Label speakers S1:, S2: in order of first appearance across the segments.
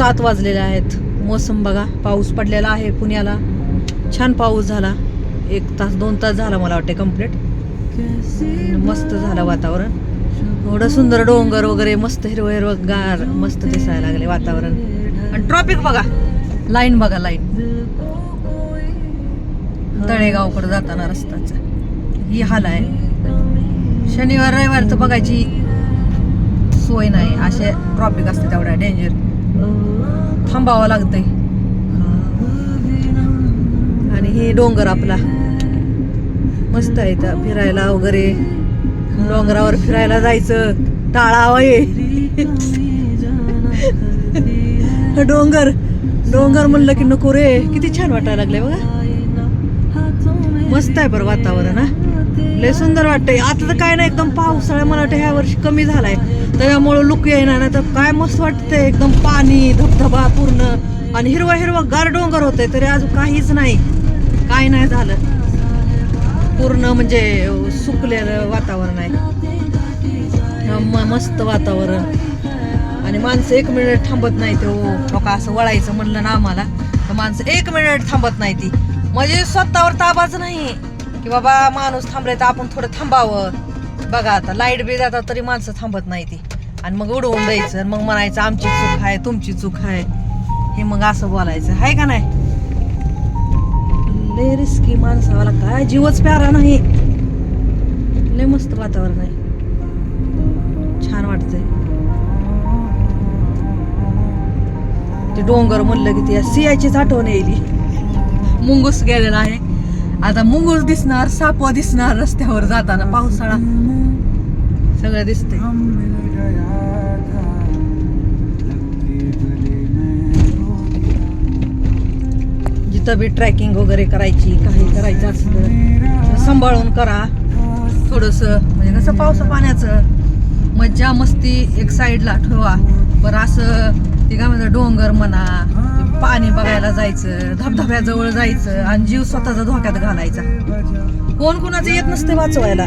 S1: 7 वाजलेले आहेत. मोसम बघा, पाऊस पडलेला आहे पुण्याला. छान पाऊस झाला. 1 तास 2 तास झाला मला वाटते कंप्लीट. मस्त झालं वातावरण. एवढं सुंदर डोंगर वगैरे मस्त हिरवं हिरवं गार मस्त दिसायला लागले वातावरण. आणि ट्रॉफिक बघा, लाईन बघा, लाईन तळेगावकडे जाताना रस्त्याचा ही हाल आहे. शनिवार रविवार तर बघायची सोय नाही. असे ट्रॉफिक असते तेवढ्या डेंजर. थांबावं लागतंय. आणि हे डोंगर आपला मस्त आहे इथं फिरायला वगैरे. डोंगरावर फिरायला जायचं टाळावं हे. डोंगर डोंगर म्हणलं की नको रे. किती छान वाटायला लागले बघा. मस्त आहे बरं वातावरण. हा लय सुंदर वाटतंय. आता तर काय नाही, एकदम पावसाळा मला वाटतं ह्या वर्षी कमी झालाय त्याच्यामुळे लुक येणार नाही तर काय मस्त वाटतंय. एकदम पाणी धबधबा पूर्ण आणि हिरवा हिरवा गार डोंगर होतंय तरी अजून काहीच नाही, काय नाही झालं. पूर्ण म्हणजे सुकलेलं वातावरण आहे. मस्त वातावरण. आणि माणसं 1 मिनिट थांबत नाही. ते लोक असं वळायचं म्हणलं ना आम्हाला तर माणसं 1 मिनिट थांबत नाही. ती म्हणजे स्वतःवर ताबाच नाही की बाबा माणूस थांबले तर आपण थोडं थांबावं. बघा आता लाईट बी जातात तरी माणसं थांबत नाही ती. आणि मग उडवून द्यायचं आणि मग म्हणायचं आमची चूक आहे, तुमची चूक आहे. हे मग असं बोलायचं आहे का नाही. लय रिस्की माणसावाला काय जीवच प्यारा नाही. लय मस्त वातावरण आहे. छान वाटतंय. ते डोंगर म्हणलं की ते सियाचीच आठवण येईल. मुंगूस गेलेला आहे. आता मुंगूस दिसणार, सापवा दिसणार रस्त्यावर जाताना. पावसाळा सगळं दिसतंय. जिथं बी ट्रॅकिंग वगैरे करायची, काही करायचं असतं सांभाळून करा थोडंसं. म्हणजे कसं पावसा पाण्याचं मज्जा मस्ती एक साईडला ठेवा. बरं असं ते काय म्हणतात डोंगर म्हणा, पाणी बघायला जायचं, धबधब्याजवळ जायचं आणि जीव स्वतःचा धोक्यात घालायचा. कोण कोणाचं येत नसते वाचवायला.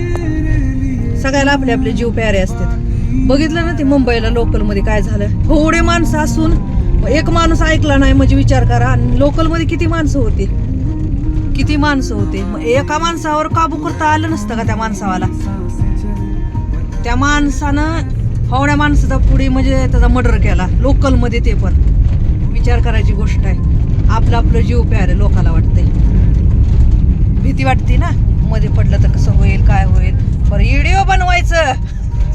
S1: सगळ्याला आपले आपले जीव प्यारे असतात. बघितलं ना ते मुंबईला लोकलमध्ये काय झालं. थोडे माणसं असून एक माणूस ऐकला नाही म्हणजे विचार करा. आणि लोकलमध्ये किती माणसं होती, किती माणसं होते. मग एका माणसावर काबू करता आलं नसतं का त्या माणसावाला. त्या माणसानं फावड्या माणसाचा पुढे म्हणजे त्याचा मर्डर केला लोकलमध्ये. ते पण विचार करायची गोष्ट आहे. आपलं आपलं जीव प्यारे लोकाला वाटतंय. भीती वाटते ना मध्ये पडलं तर कसं होईल काय होईल. पर व्हिडिओ बनवायचं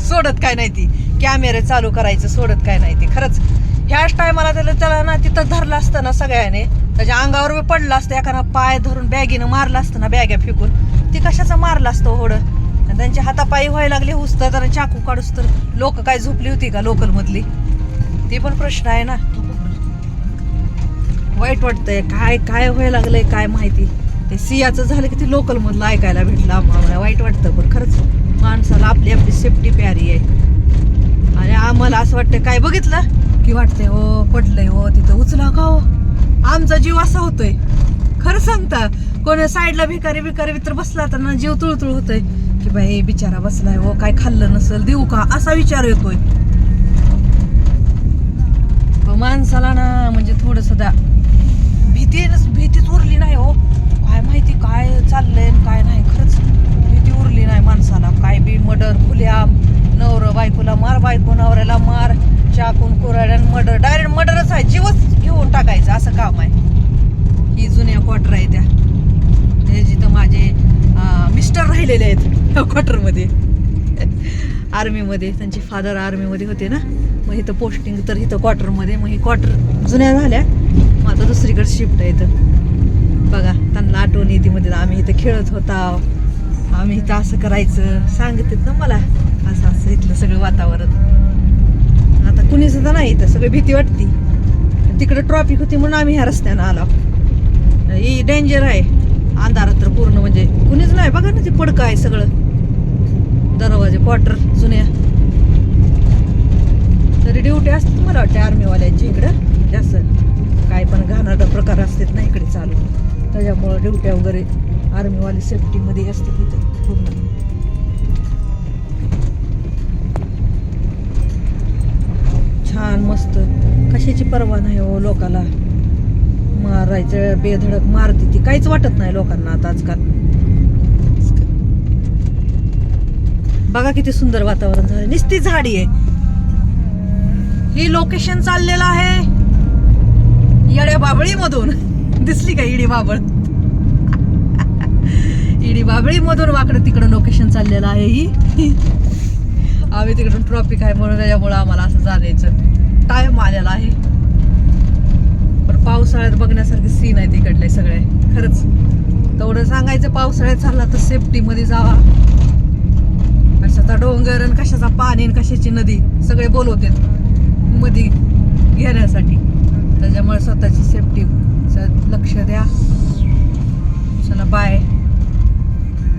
S1: सोडत काय नाही. ती कॅमेरे चालू करायचं सोडत काय नाही. ती खरंच ह्याच टायमाला त्याला ना तिथं धरलं असतं ना सगळ्याने, त्याच्या अंगावर बी पडलं असतं. एखादा पाय धरून बॅगीनं मारलं असतं ना, बॅग्या फेकून. ती कशाचं मारलं असतं होडं. आणि त्यांच्या हातापायी व्हायला लागले हुसतं तर चाकू काढूस तर लोक काय झोपली होती का लोकलमधली. ते पण प्रश्न आहे ना. वाईट वाटतंय. काय काय व्हायला लागलंय काय माहिती. ते सियाचं झालं की ते लोकलमधलं ऐकायला भेटलं आम्हाला. वाईट वाटतं. पण खरंच माणसाला आपली आपली सेफ्टी प्यारी आहे. आणि आम्हाला असं वाटतं काय बघितलं की वाटतंय हो पडलंय हो तिथं उचला का हो. आमचा जीव असा होतोय खरं सांगता. कोणी साईडला भिकारी भिकारी तर बसला तर ना जीव तुळतुळ होतोय की बाई बिचारा बसलाय हो, काय खाल्लं नसेल देऊ का असा विचार येतोय. माणसाला ना म्हणजे थोडस भीतीच उरली नाही हो. काय माहिती काय चाललंय काय नाही. खरंच भीती उरली नाही माणसाला. काय बी मर्डर खुल्या नवरा बायकोला मार, बायको नवऱ्याला मार, चाकून कुऱ्हाड्यान मर्डर. डायरेक्ट मर्डरच आहे. जीवच घेऊन टाकायचं असं काम आहे. ही जुन्या क्वार्टर आहे त्या जिथं माझे मिस्टर राहिलेले आहेत क्वार्टरमध्ये. आर्मीमध्ये त्यांचे फादर आर्मीमध्ये होते ना. मग इथं पोस्टिंग तर इथं क्वार्टरमध्ये. मग ही क्वार्टर जुन्या झाल्या. मग आता दुसरीकडे शिफ्ट आहे. इथं बघा त्यांना आठवण येते मध्ये आम्ही इथं खेळत होता, आम्ही इथं असं करायचं सांगतात ना मला. असं असं इथलं सगळं वातावरण. आता कुणी सुद्धा नाही इथं. सगळी भीती वाटती. तिकडे ट्रॉफिक होती म्हणून आम्ही ह्या रस्त्यानं आलो. ही डेंजर आहे. अंधारात तर पूर्ण म्हणजे कुणीच नाही. बघा ना ते पडकं आहे सगळं. दरवाजे क्वार्टर जुन्या. तरी ड्युटी असते मला वाटते आर्मीवाल्यांची इकडं जास्त. काय पण घाणेरडा प्रकार असतात ना इकडे चालू. त्याच्यामुळं ड्युट्या वगैरे आर्मीवाली सेफ्टीमध्ये असते तिथं पूर्ण. छान मस्त कशाची पर्वा नाही हो लोकाला. मारायचं बेधडक मारते ती, काहीच वाटत नाही लोकांना आता आजकाल. बघा किती सुंदर वातावरण झालं, नुसती झाडी आहे. ही लोकेशन चाललेलं आहे येड्या बाबळी मधून. दिसली का इडी बाबळ? इडी बाबळी मधून वाकडं तिकडं लोकेशन चाललेलं आहे. ही आम्ही तिकडून ट्रॉफिक आहे म्हणून त्याच्यामुळं आम्हाला असं जाण्याचं टाइम आलेला आहे. पण पावसाळ्यात बघण्यासारखे सीन आहे तिकडले सगळे. खरंच तेवढं सांगायचं, पावसाळ्यात चालला तर सेफ्टी मध्ये जावा. कशाचा डोंगर आणि कशाचा पाणी आणि कशाची नदी सगळे बोलवतात मध्ये घेण्यासाठी. त्याच्यामुळे स्वतःची सेफ्टी लक्ष द्या. चला बाय.